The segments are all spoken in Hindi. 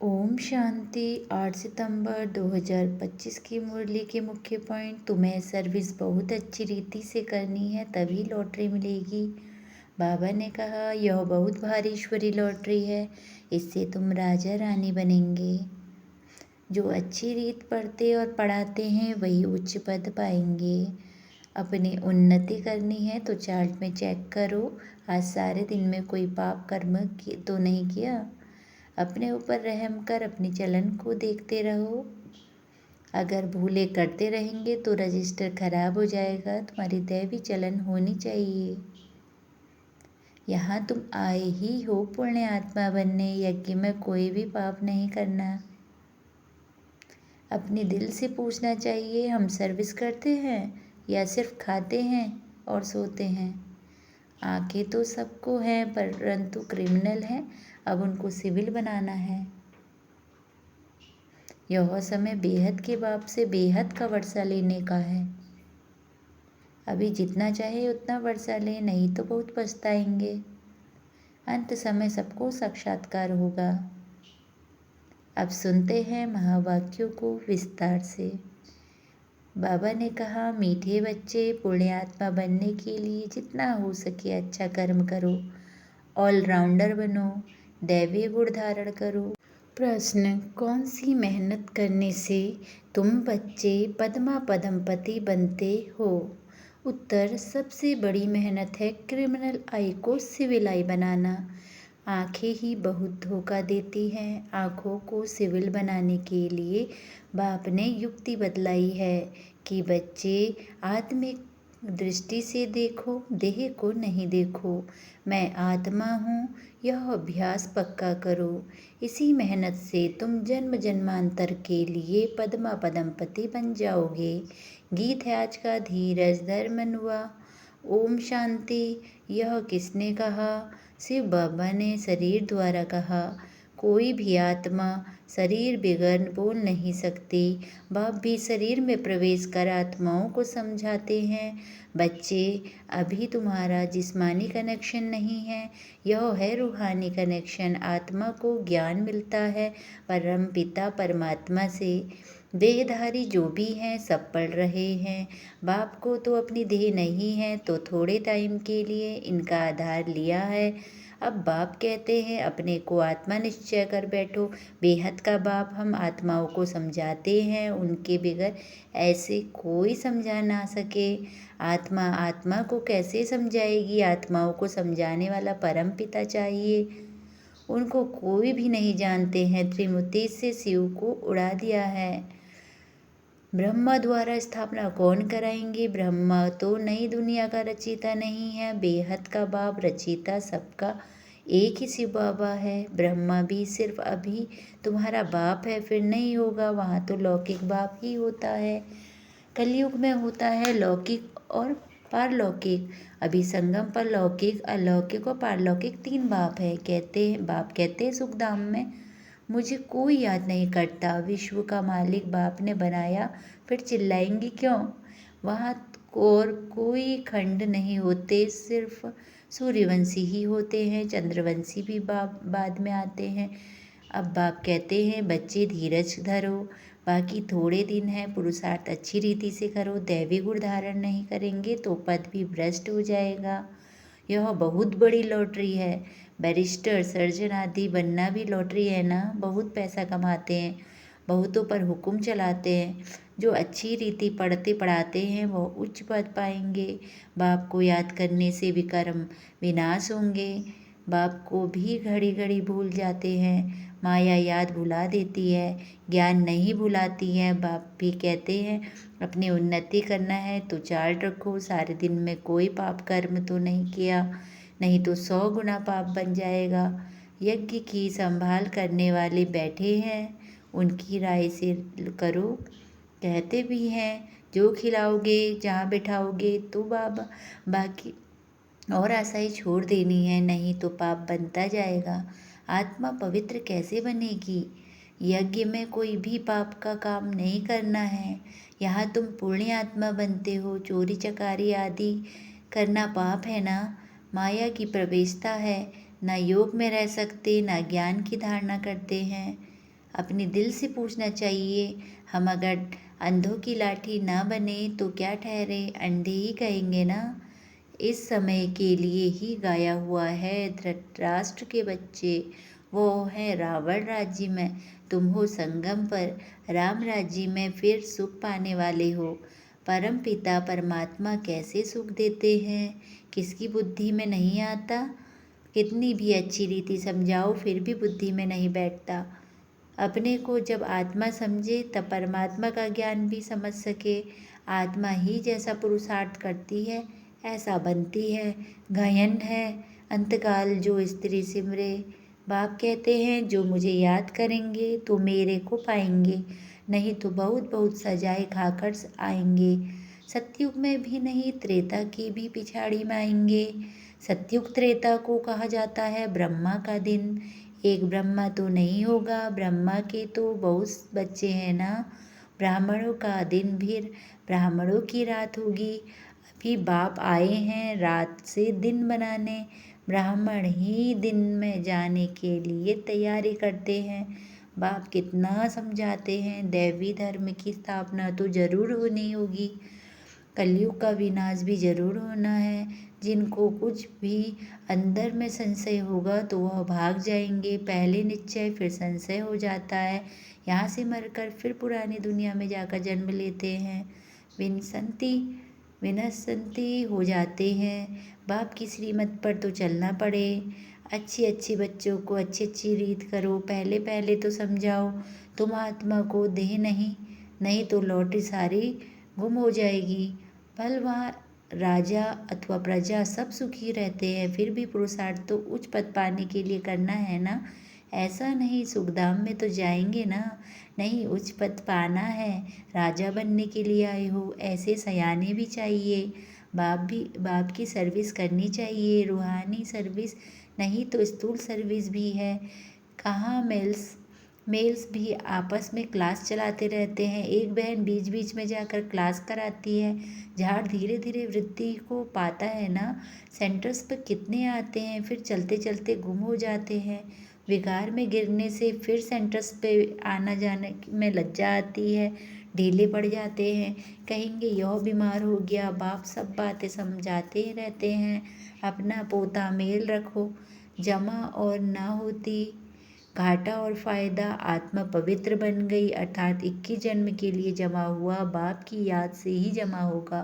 ओम शांति। 8 सितंबर 2025 की मुरली के मुख्य पॉइंट। तुम्हें सर्विस बहुत अच्छी रीति से करनी है तभी लॉटरी मिलेगी। बाबा ने कहा यह बहुत भारी ईश्वरी लॉटरी है, इससे तुम राजा रानी बनेंगे। जो अच्छी रीत पढ़ते और पढ़ाते हैं वही उच्च पद पाएंगे। अपनी उन्नति करनी है तो चार्ट में चेक करो, आज सारे दिन में कोई पाप कर्म तो नहीं किया। अपने ऊपर रहम कर अपनी चलन को देखते रहो। अगर भूले करते रहेंगे तो रजिस्टर खराब हो जाएगा। तुम्हारी दैवी चलन होनी चाहिए। यहाँ तुम आए ही हो पुण्य आत्मा बनने, यज्ञ में कोई भी पाप नहीं करना। अपने दिल से पूछना चाहिए, हम सर्विस करते हैं या सिर्फ खाते हैं और सोते हैं। आंखें तो सबको हैं परंतु क्रिमिनल हैं, अब उनको सिविल बनाना है। यह समय बेहद के बाप से बेहद का वर्षा लेने का है। अभी जितना चाहे उतना वर्षा ले, नहीं तो बहुत पछताएंगे। अंत समय सबको साक्षात्कार होगा। अब सुनते हैं महावाक्यों को विस्तार से। बाबा ने कहा मीठे बच्चे, पुण्यात्मा बनने के लिए जितना हो सके अच्छा कर्म करो, ऑलराउंडर बनो, दैवी गुण धारण करो। प्रश्न, कौन सी मेहनत करने से तुम बच्चे पद्मा पद्मपति बनते हो? उत्तर, सबसे बड़ी मेहनत है क्रिमिनल आई को सिविल आई बनाना। आंखें ही बहुत धोखा देती हैं। आँखों को सिविल बनाने के लिए बाप ने युक्ति बतलाई है कि बच्चे आत्मिक दृष्टि से देखो, देह को नहीं देखो। मैं आत्मा हूँ, यह अभ्यास पक्का करो। इसी मेहनत से तुम जन्म जन्मांतर के लिए पद्मा पद्मपति बन जाओगे। गीत है आज का, धीरज धर मनुआ। ओम शांति। यह किसने कहा? शिव बाबा ने शरीर द्वारा कहा। कोई भी आत्मा शरीर बगैर बोल नहीं सकती। बाप भी शरीर में प्रवेश कर आत्माओं को समझाते हैं। बच्चे, अभी तुम्हारा जिस्मानी कनेक्शन नहीं है, यह है रूहानी कनेक्शन। आत्मा को ज्ञान मिलता है परम पिता परमात्मा से। देहधारी जो भी हैं सब पढ़ रहे हैं। बाप को तो अपनी देह नहीं है, तो थोड़े टाइम के लिए इनका आधार लिया है। अब बाप कहते हैं अपने को आत्मा निश्चय कर बैठो। बेहद का बाप हम आत्माओं को समझाते हैं, उनके बगैर ऐसे कोई समझा ना सके। आत्मा आत्मा को कैसे समझाएगी? आत्माओं को समझाने वाला परम पिता चाहिए। उनको कोई भी नहीं जानते हैं। त्रिमूर्ति से शिव को उड़ा दिया है। ब्रह्मा द्वारा स्थापना कौन कराएंगे? ब्रह्मा तो नई दुनिया का रचयिता नहीं है। बेहद का बाप रचयिता सबका एक ही शिव बाबा है। ब्रह्मा भी सिर्फ अभी तुम्हारा बाप है, फिर नहीं होगा। वहाँ तो लौकिक बाप ही होता है। कलयुग में होता है लौकिक और पारलौकिक। अभी संगम पर लौकिक, अलौकिक और पारलौकिक 3 बाप है। बाप कहते हैं सुखधाम में, मुझे कोई याद नहीं करता। विश्व का मालिक बाप ने बनाया, फिर चिल्लाएंगे क्यों? वहाँ और कोई खंड नहीं होते, सिर्फ सूर्यवंशी ही होते हैं। चंद्रवंशी भी बाप बाद में आते हैं। अब बाप कहते हैं बच्चे धीरज धरो, बाकी थोड़े दिन हैं, पुरुषार्थ अच्छी रीति से करो। दैवी गुण धारण नहीं करेंगे तो पद भी भ्रष्ट हो जाएगा। यह बहुत बड़ी लॉटरी है। बैरिस्टर, सर्जन आदि बनना भी लॉटरी है ना। बहुत पैसा कमाते हैं, बहुतों पर हुक्म चलाते हैं। जो अच्छी रीति पढ़ते पढ़ाते हैं वो उच्च पद पाएंगे। बाप को याद करने से विकर्म विनाश होंगे। बाप को भी घड़ी घड़ी भूल जाते हैं। माया याद भुला देती है, ज्ञान नहीं भुलाती है। बाप भी कहते हैं अपनी उन्नति करना है तो चार्ट रखो, सारे दिन में कोई पाप कर्म तो नहीं किया, नहीं तो 100 गुना पाप बन जाएगा। यज्ञ की संभाल करने वाले बैठे हैं, उनकी राय से करो। कहते भी हैं जो खिलाओगे जहाँ बिठाओगे तो बाबा, बाकी और आशाएं छोड़ देनी है, नहीं तो पाप बनता जाएगा। आत्मा पवित्र कैसे बनेगी? यज्ञ में कोई भी पाप का काम नहीं करना है। यहाँ तुम पुण्य आत्मा बनते हो। चोरी चकारी आदि करना पाप है ना। माया की प्रवेशता है, ना योग में रह सकते, ना ज्ञान की धारणा करते हैं। अपने दिल से पूछना चाहिए, हम अगर अंधों की लाठी ना बने तो क्या ठहरे, अंधे ही कहेंगे ना। इस समय के लिए ही गाया हुआ है धृतराष्ट्र के बच्चे, वो है रावण राज्य में, तुम हो संगम पर, राम राज्य में फिर सुख पाने वाले हो। परम पिता परमात्मा कैसे सुख देते हैं, किसकी बुद्धि में नहीं आता। कितनी भी अच्छी रीति समझाओ फिर भी बुद्धि में नहीं बैठता। अपने को जब आत्मा समझे तब परमात्मा का ज्ञान भी समझ सके। आत्मा ही जैसा पुरुषार्थ करती है ऐसा बनती है। गायन है अंतकाल जो स्त्री सिमरे, बाप कहते हैं जो मुझे याद करेंगे तो मेरे को पाएंगे, नहीं तो बहुत बहुत सजाए खाकर आएंगे। सतयुग में भी नहीं त्रेता की भी पिछाड़ी में आएंगे। सतयुग त्रेता को कहा जाता है ब्रह्मा का दिन। एक ब्रह्मा तो नहीं होगा, ब्रह्मा के तो बहुत बच्चे हैं ना। ब्राह्मणों का दिन भी ब्राह्मणों की रात होगी। अभी बाप आए हैं रात से दिन बनाने, ब्राह्मण ही दिन में जाने के लिए तैयारी करते हैं। बाप कितना समझाते हैं, दैवी धर्म की स्थापना तो जरूर होनी होगी, कलयुग का विनाश भी जरूर होना है। जिनको कुछ भी अंदर में संशय होगा तो वह भाग जाएंगे, पहले निश्चय फिर संशय हो जाता है, यहाँ से मरकर फिर पुरानी दुनिया में जाकर जन्म लेते हैं, विनसंती विनसंती हो जाते हैं। बाप की श्रीमत पर तो चलना पड़े। अच्छी अच्छी बच्चों को अच्छी अच्छी रीत करो, पहले पहले तो समझाओ तुम आत्मा को देह नहीं, नहीं तो लौटी सारी गुम हो जाएगी। भल वहाँ राजा अथवा प्रजा सब सुखी रहते हैं, फिर भी पुरुषार्थ तो उच्च पद पाने के लिए करना है ना। ऐसा नहीं सुखधाम में तो जाएंगे ना, नहीं उच्च पद पाना है, राजा बनने के लिए आए हो, ऐसे सयाने भी चाहिए। बाप की सर्विस करनी चाहिए, रूहानी सर्विस नहीं तो स्थूल सर्विस भी है। कहाँ मेल्स भी आपस में क्लास चलाते रहते हैं, एक बहन बीच बीच में जाकर क्लास कराती है। झाड़ धीरे धीरे वृद्धि को पाता है ना। सेंटर्स पर कितने आते हैं फिर चलते चलते गुम हो जाते हैं। विकार में गिरने से फिर सेंटर्स पे आना जाने में लज्जा आती है, ढीले पड़ जाते हैं, कहेंगे यह बीमार हो गया। बाप सब बातें समझाते ही रहते हैं, अपना पोता मेल रखो, जमा और ना होती घाटा और फायदा। आत्मा पवित्र बन गई अर्थात 21 जन्म के लिए जमा हुआ बाप की याद से ही जमा होगा,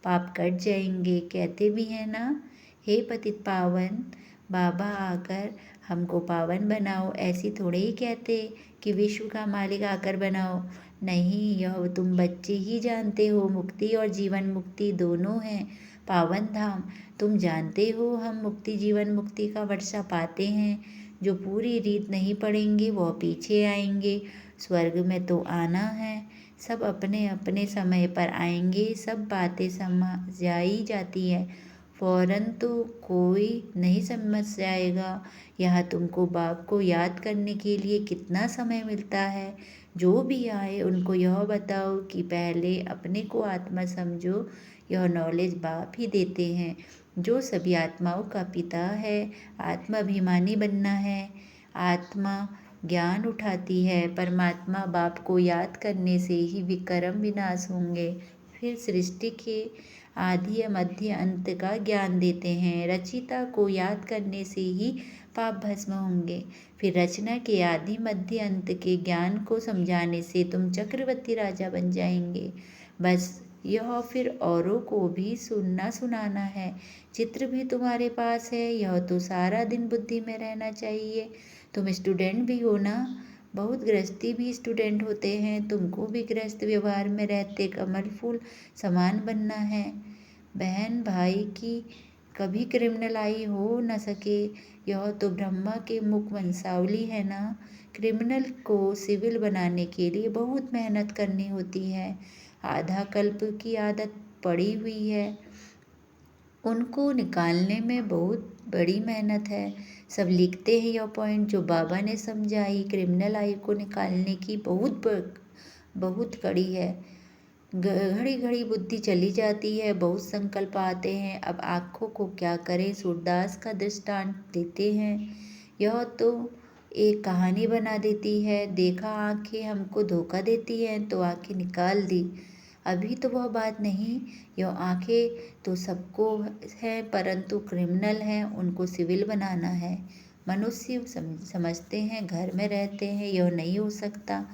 पाप कट जाएंगे। कहते भी हैं ना, हे पतित पावन, बाबा आकर हमको पावन बनाओ। ऐसी थोड़े ही कहते कि विश्व का मालिक आकर बनाओ, नहीं, यह तुम बच्चे ही जानते हो। मुक्ति और जीवन मुक्ति दोनों हैं पावन धाम, तुम जानते हो। हम मुक्ति जीवन मुक्ति का वर्षा पाते हैं, जो पूरी रीत नहीं पढ़ेंगे वह पीछे आएंगे। स्वर्ग में तो आना है, सब अपने अपने समय पर आएंगे, सब बातें समझ जाई जाती है, फौरन तो कोई नहीं समझ जाएगा। यहाँ तुमको बाप को याद करने के लिए कितना समय मिलता है। जो भी आए उनको यह बताओ कि पहले अपने को आत्मा समझो, यह नॉलेज बाप ही देते हैं, जो सभी आत्माओं का पिता है। आत्माभिमानी बनना है, आत्मा ज्ञान उठाती है। परमात्मा बाप को याद करने से ही विक्रम विनाश होंगे, फिर सृष्टि के आदि मध्य अंत का ज्ञान देते हैं। रचिता को याद करने से ही पाप भस्म होंगे, फिर रचना के आदि मध्य अंत के ज्ञान को समझाने से तुम चक्रवर्ती राजा बन जाएंगे। बस यह फिर औरों को भी सुनना सुनाना है। चित्र भी तुम्हारे पास है, यह तो सारा दिन बुद्धि में रहना चाहिए। तुम स्टूडेंट भी हो ना, बहुत गृहस्थी भी स्टूडेंट होते हैं, तुमको भी गृहस्थ व्यवहार में रहते कमल फूल समान बनना है। बहन भाई की कभी क्रिमिनल हो न सके, यह तो ब्रह्मा के मुख वंशावली है ना। क्रिमिनल को सिविल बनाने के लिए बहुत मेहनत करनी होती है, आधा कल्प की आदत पड़ी हुई है, उनको निकालने में बहुत बड़ी मेहनत है। सब लिखते हैं यह पॉइंट जो बाबा ने समझाई, क्रिमिनल आई को निकालने की बहुत कड़ी है। घड़ी घड़ी बुद्धि चली जाती है, बहुत संकल्प आते हैं, अब आँखों को क्या करें। सूरदास का दृष्टांत देते हैं, यह तो एक कहानी बना देती है। देखा आंखें हमको धोखा देती हैं तो आंखें निकाल दी। अभी तो वह बात नहीं। यह आंखें तो सबको है, परंतु क्रिमिनल हैं, उनको सिविल बनाना है। मनुष्य समझते हैं घर में रहते हैं यह नहीं हो सकता।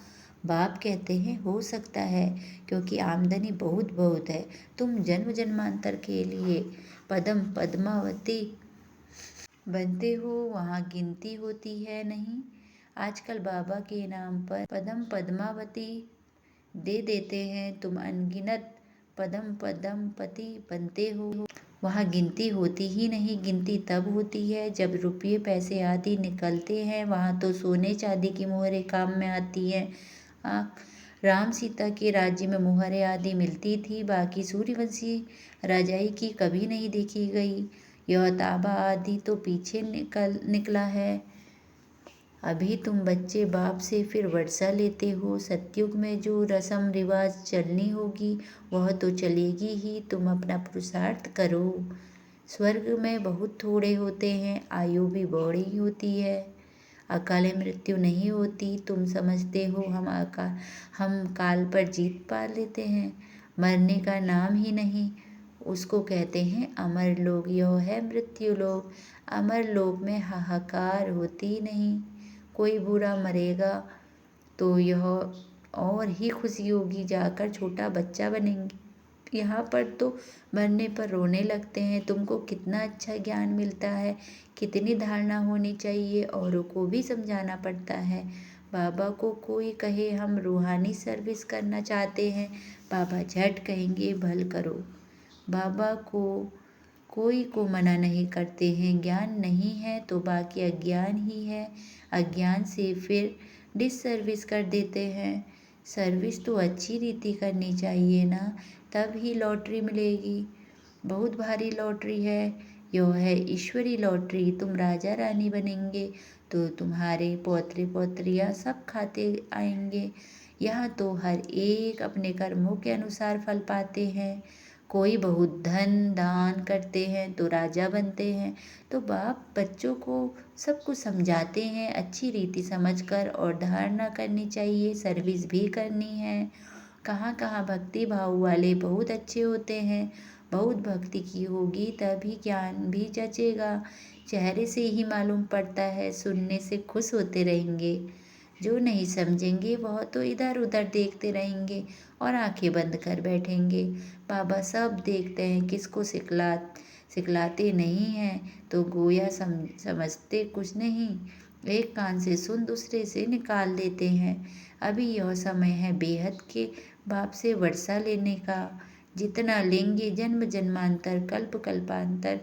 बाप कहते हैं हो सकता है, क्योंकि आमदनी बहुत बहुत है। तुम जन्म जन्मांतर के लिए पद्म पद्मावती बनते हो, वहाँ गिनती होती है नहीं। आजकल बाबा के नाम पर पद्म पद्मावती दे देते हैं। तुम अनगिनत पद्म पद्मपति बनते हो, वहाँ गिनती होती ही नहीं। गिनती तब होती है जब रुपये पैसे आदि निकलते हैं, वहाँ तो सोने चांदी की मोहरें काम में आती हैं। राम सीता के राज्य में मोहरें आदि मिलती थी, बाकी सूर्यवंशी राजाई की कभी नहीं देखी गई। यह ताबा आदि तो पीछे निकला है। अभी तुम बच्चे बाप से फिर वर्षा लेते हो। सतयुग में जो रस्म रिवाज चलनी होगी वह तो चलेगी ही। तुम अपना पुरुषार्थ करो। स्वर्ग में बहुत थोड़े होते हैं, आयु भी बड़ी होती है, अकाले मृत्यु नहीं होती। तुम समझते हो हम काल पर जीत पा लेते हैं। मरने का नाम ही नहीं, उसको कहते हैं अमर लोक। यह है मृत्यु लोक। अमर लोक में हाहाकार होती नहीं। कोई बुरा मरेगा तो यह और ही खुशी होगी, जाकर छोटा बच्चा बनेंगे। यहाँ पर तो मरने पर रोने लगते हैं। तुमको कितना अच्छा ज्ञान मिलता है, कितनी धारणा होनी चाहिए, औरों को भी समझाना पड़ता है। बाबा को कोई कहे हम रूहानी सर्विस करना चाहते हैं, बाबा झट कहेंगे भल करो। बाबा को कोई को मना नहीं करते हैं। ज्ञान नहीं है तो बाकी अज्ञान ही है। अज्ञान से फिर डिससर्विस कर देते हैं। सर्विस तो अच्छी रीति करनी चाहिए ना, तब ही लॉटरी मिलेगी। बहुत भारी लॉटरी है, यह है ईश्वरी लॉटरी। तुम राजा रानी बनेंगे तो तुम्हारे पौत्रे पौत्रियाँ सब खाते आएंगे। यहाँ तो हर एक अपने कर्मों के अनुसार फल पाते हैं। कोई बहुत धन दान करते हैं तो राजा बनते हैं। तो बाप बच्चों को सब कुछ समझाते हैं अच्छी रीति समझकर, और धारणा करनी चाहिए, सर्विस भी करनी है। कहाँ कहाँ भक्ति भाव वाले बहुत अच्छे होते हैं। बहुत भक्ति की होगी तभी ज्ञान भी जचेगा। चेहरे से ही मालूम पड़ता है, सुनने से खुश होते रहेंगे। जो नहीं समझेंगे वह तो इधर उधर देखते रहेंगे और आंखें बंद कर बैठेंगे। बाबा सब देखते हैं, किसको सिखलाते नहीं हैं तो गोया समझते कुछ नहीं। एक कान से सुन दूसरे से निकाल देते हैं। अभी यह समय है बेहद के बाप से वर्षा लेने का। जितना लेंगे जन्म जन्मांतर कल्प कल्पांतर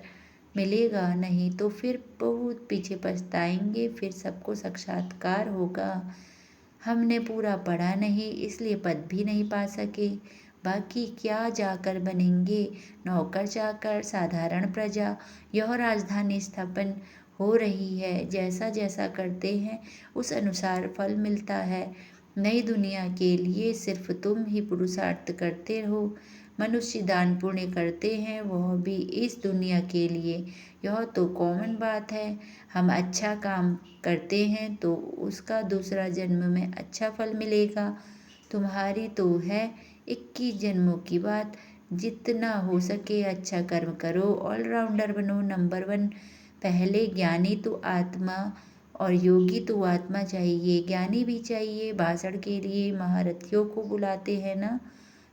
मिलेगा, नहीं तो फिर बहुत पीछे पछताएंगे। फिर सबको साक्षात्कार होगा। हमने पूरा पढ़ा नहीं इसलिए पद भी नहीं पा सके, बाकी क्या जाकर बनेंगे। नौकर चाकर साधारण प्रजा। यह राजधानी स्थापन हो रही है। जैसा जैसा करते हैं उस अनुसार फल मिलता है। नई दुनिया के लिए सिर्फ तुम ही पुरुषार्थ करते हो। मनुष्य दान पुण्य करते हैं, वह भी इस दुनिया के लिए। यह तो कॉमन बात है। हम अच्छा काम करते हैं तो उसका दूसरा जन्म में अच्छा फल मिलेगा। तुम्हारी तो है 21 जन्मों की बात। जितना हो सके अच्छा कर्म करो, ऑलराउंडर बनो, नंबर 1। पहले ज्ञानी तो आत्मा और योगी तो आत्मा चाहिए, ज्ञानी भी चाहिए। भाषण के लिए महारथियों को बुलाते हैं ना,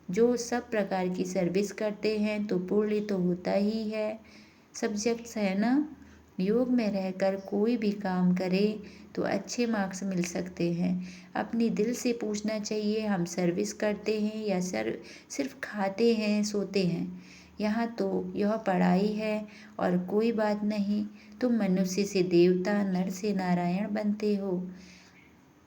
जो सब प्रकार की सर्विस करते हैं तो पुण्य तो होता ही है। सब्जेक्ट्स है ना। योग में रहकर कोई भी काम करे तो अच्छे मार्क्स मिल सकते हैं। अपनी दिल से पूछना चाहिए हम सर्विस करते हैं या सिर्फ खाते हैं सोते हैं। यहाँ तो यह पढ़ाई है और कोई बात नहीं। तुम मनुष्य से देवता, नर से नारायण बनते हो।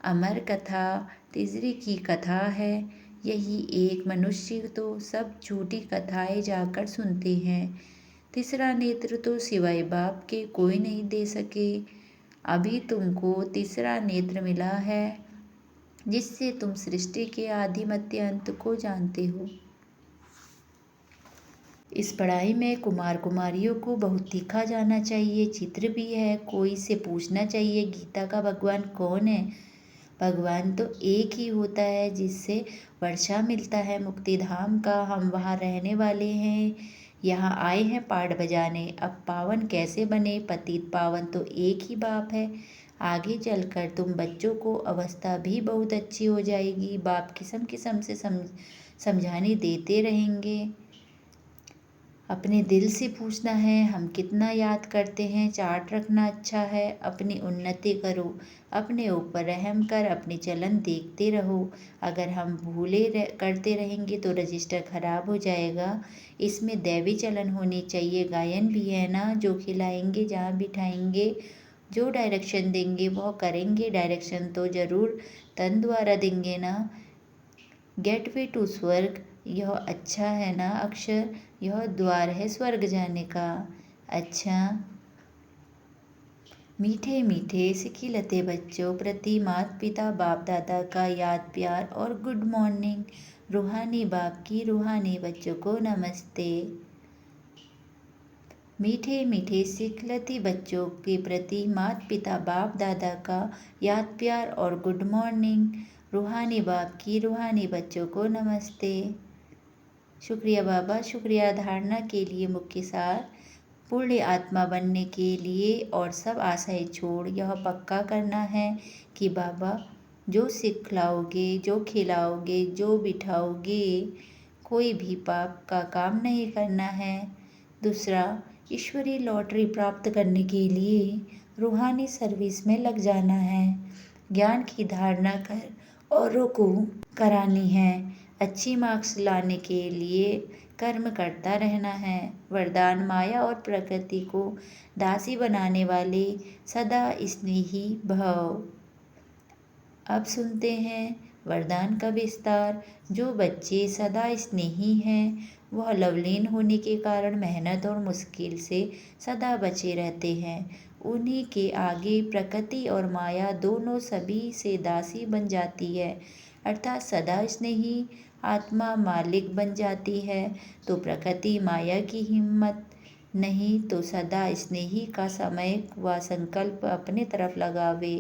अमर कथा तिजरी की कथा है। यही एक मनुष्य तो सब झूठी कथाएं जाकर सुनते हैं। तीसरा नेत्र तो सिवाय बाप के कोई नहीं दे सके। अभी तुमको तीसरा नेत्र मिला है, जिससे तुम सृष्टि के आदि मध्य अंत को जानते हो। इस पढ़ाई में कुमार कुमारियों को बहुत सीखा जाना चाहिए। चित्र भी है, कोई से पूछना चाहिए गीता का भगवान कौन है। भगवान तो एक ही होता है जिससे वर्षा मिलता है मुक्ति धाम का। हम वहाँ रहने वाले हैं, यहाँ आए हैं पाठ बजाने। अब पावन कैसे बने, पतित पावन तो एक ही बाप है। आगे चलकर तुम बच्चों को अवस्था भी बहुत अच्छी हो जाएगी। बाप किस्म किस्म से समझाने देते रहेंगे। अपने दिल से पूछना है हम कितना याद करते हैं। चार्ट रखना अच्छा है, अपनी उन्नति करो, अपने ऊपर रहम कर अपने चलन देखते रहो। अगर हम करते रहेंगे तो रजिस्टर खराब हो जाएगा। इसमें दैवी चलन होनी चाहिए। गायन भी है ना, जो खिलाएंगे जहाँ बिठाएंगे, जो डायरेक्शन देंगे वह करेंगे। डायरेक्शन तो जरूर तन द्वारा देंगे ना। गेटवे टू स्वर्ग, यह अच्छा है ना अक्षर, यह द्वार है स्वर्ग जाने का। अच्छा, मीठे मीठे सिखिलते बच्चों प्रति माता पिता बाप दादा का याद प्यार और गुड मॉर्निंग। रूहानी बाप की रूहानी बच्चों को नमस्ते। मीठे मीठे सिखलती बच्चों के प्रति माता पिता बाप दादा का याद प्यार और गुड मॉर्निंग। रूहानी बाप की रूहानी बच्चों को नमस्ते। शुक्रिया बाबा, शुक्रिया। धारणा के लिए मुख्य सार, पूर्ण आत्मा बनने के लिए और सब आशाएं छोड़ यह पक्का करना है कि बाबा जो सिखलाओगे, जो खिलाओगे, जो बिठाओगे, कोई भी पाप का काम नहीं करना है। दूसरा, ईश्वरीय लॉटरी प्राप्त करने के लिए रूहानी सर्विस में लग जाना है। ज्ञान की धारणा कर औरों को करानी है। अच्छी मार्क्स लाने के लिए कर्म करता रहना है। वरदान, माया और प्रकृति को दासी बनाने वाले सदा स्नेही भव। अब सुनते हैं वरदान का विस्तार। जो बच्चे सदा स्नेही हैं वह लवलीन होने के कारण मेहनत और मुश्किल से सदा बचे रहते हैं। उन्हीं के आगे प्रकृति और माया दोनों सभी से दासी बन जाती है, अर्थात सदा स्नेही आत्मा मालिक बन जाती है। तो प्रकृति माया की हिम्मत नहीं तो सदा स्नेही का समय व संकल्प अपने तरफ लगावे।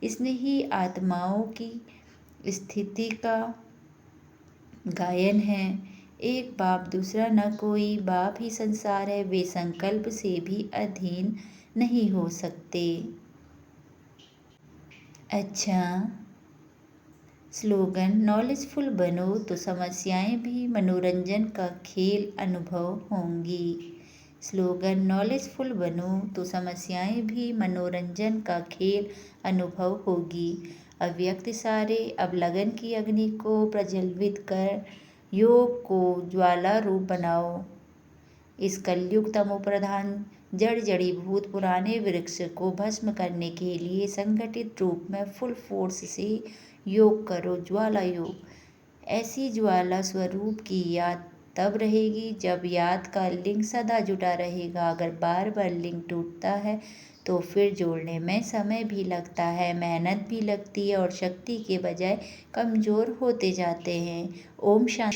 स्नेही आत्माओं की स्थिति का गायन है। एक बाप दूसरा न कोई, बाप ही संसार है। वे संकल्प से भी अधीन नहीं हो सकते। अच्छा, स्लोगन, नॉलेजफुल बनो तो समस्याएं भी मनोरंजन का खेल अनुभव होंगी। स्लोगन, नॉलेजफुल बनो तो समस्याएं भी मनोरंजन का खेल अनुभव होगी। अव्यक्त सारे, अब लगन की अग्नि को प्रज्वलित कर योग को ज्वाला रूप बनाओ। इस कलयुग तमो प्रधान जड़ जड़ीभूत पुराने वृक्ष को भस्म करने के लिए संगठित रूप में फुल फोर्स से योग करो, ज्वाला योग। ऐसी ज्वाला स्वरूप की याद तब रहेगी जब याद का लिंग सदा जुटा रहेगा। अगर बार बार लिंग टूटता है तो फिर जोड़ने में समय भी लगता है, मेहनत भी लगती है और शक्ति के बजाय कमजोर होते जाते हैं। ओम शांति।